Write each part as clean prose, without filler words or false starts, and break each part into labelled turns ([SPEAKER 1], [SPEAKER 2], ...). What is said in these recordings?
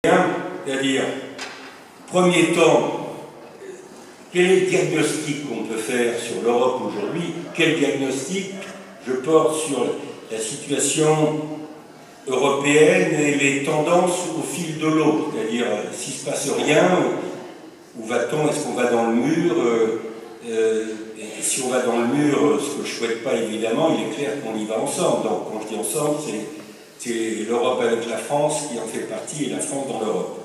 [SPEAKER 1] C'est-à-dire, premier temps, quel est le diagnostic qu'on peut faire sur l'Europe aujourd'hui? Quel diagnostic je porte sur la situation européenne et les tendances au fil de l'eau? C'est-à-dire, s'il ne se passe rien, où va-t-on? Est-ce qu'on va dans le mur? Et si on va dans le mur, ce que je ne souhaite pas évidemment, il est clair qu'on y va ensemble. Donc quand je dis ensemble, c'est l'Europe avec la France qui en fait partie et la France dans l'Europe.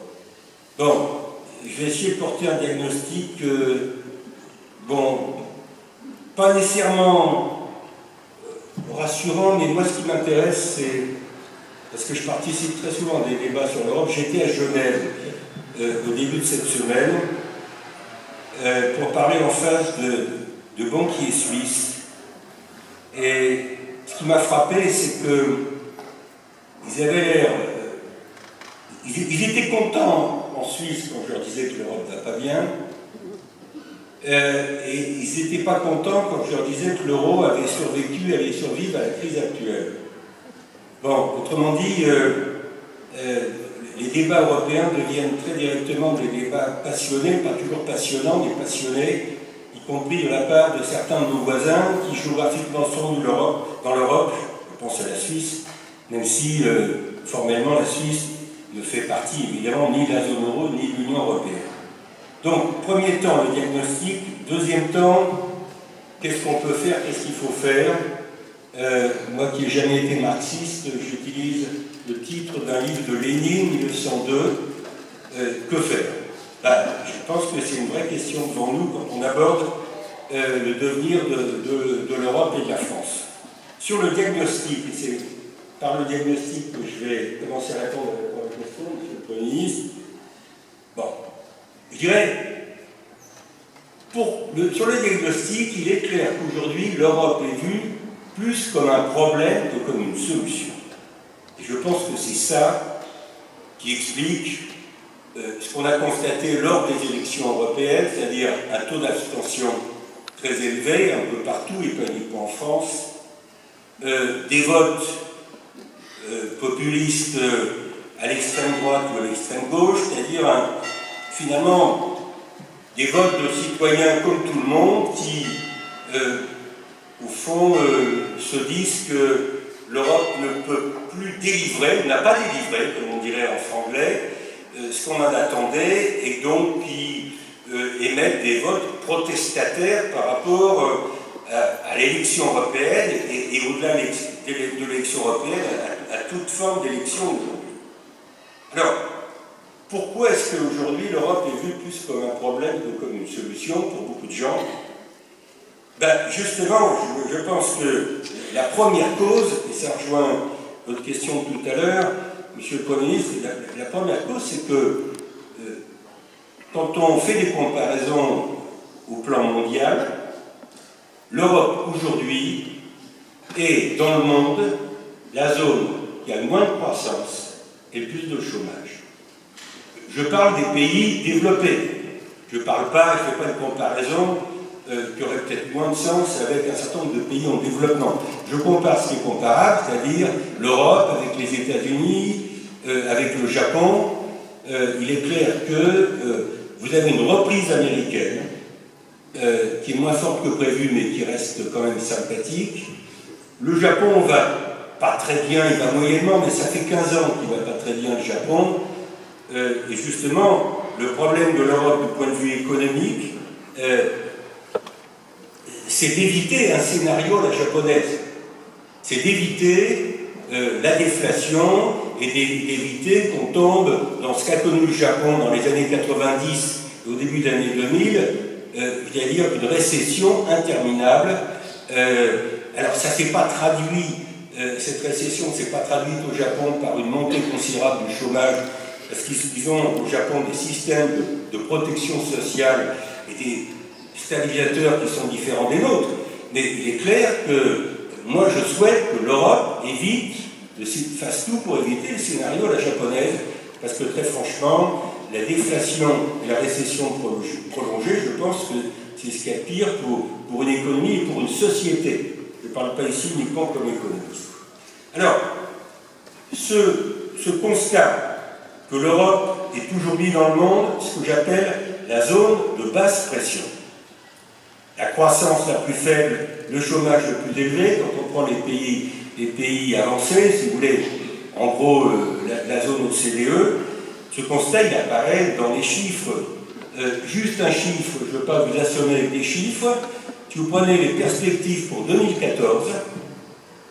[SPEAKER 1] Bon, je vais essayer de porter un diagnostic, bon, pas nécessairement rassurant, mais moi ce qui m'intéresse, c'est, parce que je participe très souvent à des débats sur l'Europe, j'étais à Genève au début de cette semaine pour parler en face de banquiers suisses. Et ce qui m'a frappé, c'est qu'ils avaient l'air... Ils étaient contents en Suisse quand je leur disais que l'Europe ne va pas bien. Et ils n'étaient pas contents quand je leur disais que l'euro avait survécu à la crise actuelle. Bon, autrement dit, les débats européens deviennent très directement des débats passionnés, pas toujours passionnants, mais passionnés, y compris de la part de certains de nos voisins qui géographiquement sont dans l'Europe, je pense à la Suisse, même si formellement la Suisse ne fait partie évidemment ni de la zone euro ni de l'Union européenne. Donc, premier temps, le diagnostic. Deuxième temps, qu'est-ce qu'on peut faire, qu'est-ce qu'il faut faire? Moi qui n'ai jamais été marxiste, j'utilise le titre d'un livre de Lénine, 1902, que faire? Je pense que c'est une vraie question devant nous quand on aborde le devenir de l'Europe et de la France. Sur le diagnostic, c'est par le diagnostic que je vais commencer à répondre à la question, monsieur le Premier ministre. Bon, je dirais, sur le diagnostic, il est clair qu'aujourd'hui, l'Europe est vue plus comme un problème que comme une solution. Et je pense que c'est ça qui explique ce qu'on a constaté lors des élections européennes, c'est-à-dire un taux d'abstention très élevé, un peu partout, et pas uniquement en France, des votes populistes à l'extrême droite ou à l'extrême gauche, c'est-à-dire finalement des votes de citoyens comme tout le monde qui, au fond, se disent que l'Europe ne peut plus délivrer, n'a pas délivré, comme on dirait en franglais, ce qu'on en attendait, et donc qui émettent des votes protestataires par rapport à l'élection européenne et au-delà de l'élection européenne, à toute forme d'élection aujourd'hui. Alors, pourquoi est-ce qu'aujourd'hui l'Europe est vue plus comme un problème que comme une solution pour beaucoup de gens? Justement, je pense que la première cause, et ça rejoint votre question de tout à l'heure, monsieur le Premier ministre, la première cause, c'est que quand on fait des comparaisons au plan mondial, l'Europe aujourd'hui est dans le monde la zone qui a le moins de croissance et le plus de chômage. Je parle des pays développés. Je ne fais pas de comparaison qui aurait peut-être moins de sens avec un certain nombre de pays en développement. Je compare ce qui est comparable, c'est-à-dire l'Europe avec les États-Unis, avec le Japon. Il est clair que vous avez une reprise américaine qui est moins forte que prévu, mais qui reste quand même sympathique. Le Japon va pas très bien, il va moyennement, mais ça fait 15 ans qu'il ne va pas très bien, le Japon. Et justement, le problème de l'Europe du point de vue économique, c'est d'éviter un scénario à la japonaise. C'est d'éviter la déflation et d'éviter qu'on tombe dans ce qu'a connu le Japon dans les années 90 et au début des années 2000, c'est-à-dire une récession interminable. Alors ça ne s'est pas traduit, cette récession ne s'est pas traduite au Japon par une montée considérable du chômage, parce qu'ils ont au Japon des systèmes de protection sociale et des stabilisateurs qui sont différents des nôtres. Mais il est clair que moi je souhaite que l'Europe fasse tout pour éviter le scénario à la japonaise, parce que très franchement, la déflation et la récession prolongée, je pense que c'est ce qu'il y a de pire pour une économie et pour une société. Je ne parle pas ici uniquement comme économiste. Alors, ce constat que l'Europe est aujourd'hui dans le monde ce que j'appelle la zone de basse pression. La croissance la plus faible, le chômage le plus élevé, quand on prend les pays avancés, si vous voulez, en gros la zone OCDE, ce constat il apparaît dans les chiffres. Juste un chiffre, je ne veux pas vous assommer avec des chiffres. Si vous prenez les perspectives pour 2014,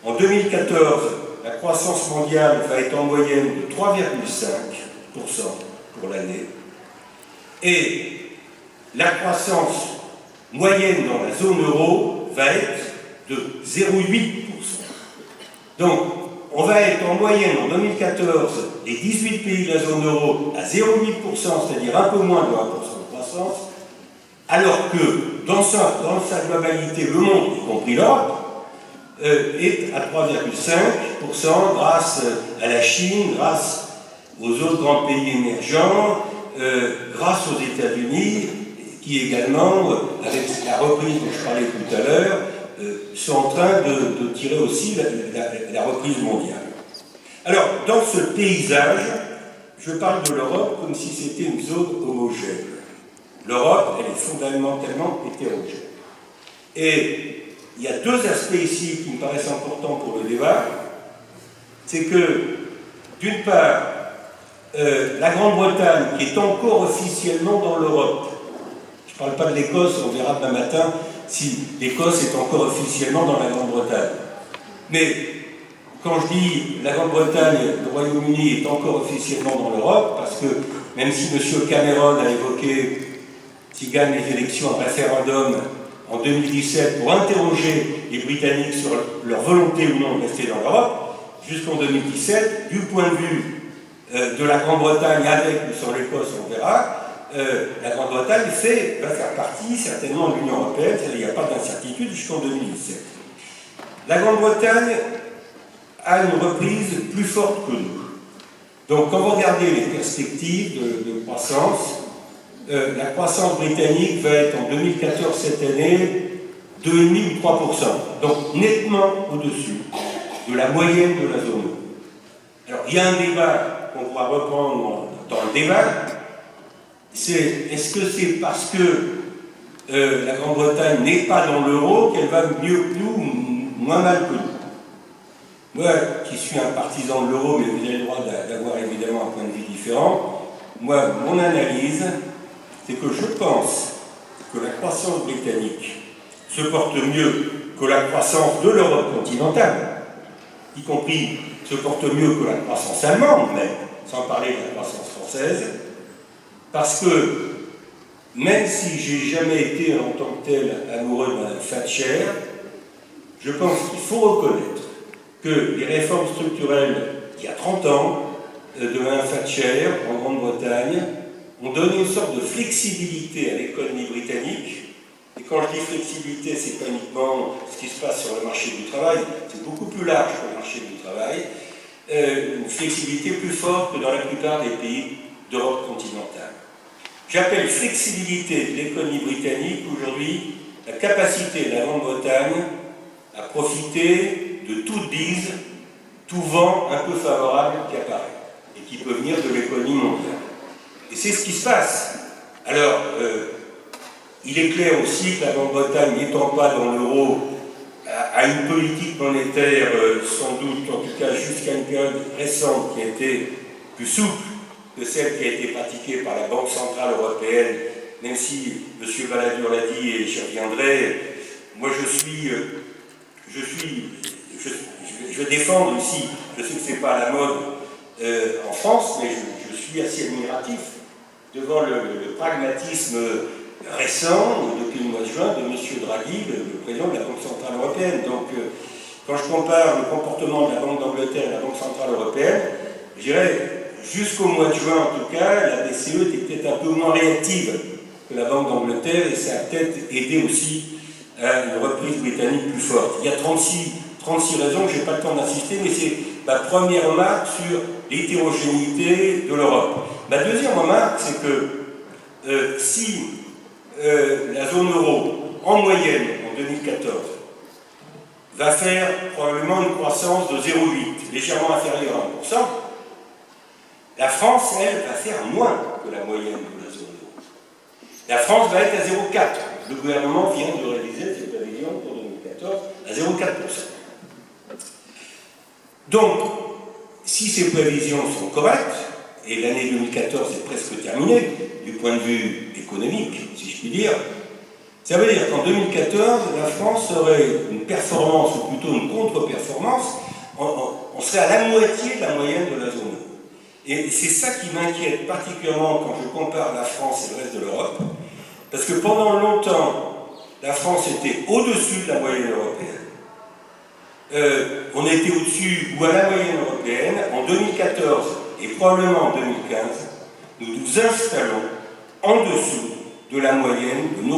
[SPEAKER 1] en 2014, la croissance mondiale va être en moyenne de 3,5% pour l'année. Et la croissance moyenne dans la zone euro va être de 0,8%. Donc, on va être en moyenne en 2014, les 18 pays de la zone euro, à 0,8%, c'est-à-dire un peu moins de 1% de croissance, alors que dans sa globalité, le monde, y compris l'Europe, est à 3,5% grâce à la Chine, grâce aux autres grands pays émergents, grâce aux États-Unis, qui également, avec la reprise dont je parlais tout à l'heure, sont en train de tirer aussi la reprise mondiale. Alors, dans ce paysage, je parle de l'Europe comme si c'était une zone homogène. L'Europe, elle est fondamentalement hétérogène. Et il y a deux aspects ici qui me paraissent importants pour le débat. C'est que, d'une part, la Grande-Bretagne, qui est encore officiellement dans l'Europe, je ne parle pas de l'Écosse, on verra demain matin si l'Écosse est encore officiellement dans la Grande-Bretagne. Mais quand je dis la Grande-Bretagne, le Royaume-Uni est encore officiellement dans l'Europe, parce que même si M. Cameron a évoqué, s'il gagne les élections, un référendum en 2017 pour interroger les Britanniques sur leur volonté ou non de rester dans l'Europe, jusqu'en 2017, du point de vue de la Grande-Bretagne avec ou sans l'Écosse, on verra, la Grande-Bretagne va faire partie certainement de l'Union européenne, il n'y a pas d'incertitude jusqu'en 2017. La Grande-Bretagne a une reprise plus forte que nous. Donc quand vous regardez les perspectives de croissance, la croissance britannique va être en 2014 cette année 2,5 ou 3%, donc nettement au-dessus de la moyenne de la zone euro. Alors il y a un débat qu'on pourra reprendre dans le débat, c'est est-ce que c'est parce que la Grande-Bretagne n'est pas dans l'euro qu'elle va mieux que nous ou moins mal que nous? Moi, qui suis un partisan de l'euro, mais vous avez le droit d'avoir évidemment un point de vue différent, moi, mon analyse, c'est que je pense que la croissance britannique se porte mieux que la croissance de l'Europe continentale, y compris se porte mieux que la croissance allemande, mais sans parler de la croissance française, parce que même si j'ai jamais été en tant que tel amoureux de Mme Thatcher, je pense qu'il faut reconnaître que les réformes structurelles il y a 30 ans de Mme Thatcher en Grande-Bretagne ont donné une sorte de flexibilité à l'économie britannique. Et quand je dis flexibilité, c'est pas uniquement ce qui se passe sur le marché du travail, c'est beaucoup plus large que le marché du travail, une flexibilité plus forte que dans la plupart des pays d'Europe continentale. J'appelle flexibilité de l'économie britannique aujourd'hui la capacité de la Grande-Bretagne à profiter de toute bise, tout vent un peu favorable qui apparaît et qui peut venir de l'économie mondiale. Et c'est ce qui se passe. Alors, il est clair aussi que la Grande-Bretagne, n'étant pas dans l'euro, a une politique monétaire, sans doute, en tout cas jusqu'à une période récente, qui a été plus souple que celle qui a été pratiquée par la Banque Centrale Européenne, même si M. Balladur l'a dit et j'y reviendrai, moi je vais défendre ici, je sais que ce n'est pas à la mode en France, mais je suis assez admiratif devant le pragmatisme récent, depuis le mois de juin, de M. Draghi, le président de la Banque Centrale Européenne. Donc, quand je compare le comportement de la Banque d'Angleterre et de la Banque Centrale Européenne, je dirais, jusqu'au mois de juin en tout cas, la BCE était peut-être un peu moins réactive que la Banque d'Angleterre et ça a peut-être aidé aussi à une reprise britannique plus forte. Il y a 36 raisons, je n'ai pas le temps d'insister, mais c'est ma première remarque sur l'hétérogénéité de l'Europe. Ma deuxième remarque, c'est que si la zone euro, en moyenne, en 2014, va faire probablement une croissance de 0,8, légèrement inférieure à 1%, La France, elle, va faire moins que la moyenne de la zone euro. La France va être à 0,4. Le gouvernement vient de réaliser ses prévisions pour 2014 à 0,4%. Donc, si ces prévisions sont correctes, et l'année 2014 est presque terminée, du point de vue économique, si je puis dire, ça veut dire qu'en 2014, la France aurait une performance, ou plutôt une contre-performance, on serait à la moitié de la moyenne de la zone euro. Et c'est ça qui m'inquiète particulièrement quand je compare la France et le reste de l'Europe, parce que pendant longtemps, la France était au-dessus de la moyenne européenne. On était au-dessus ou à la moyenne européenne. En 2014 et probablement en 2015, nous nous installons en dessous de la moyenne de nos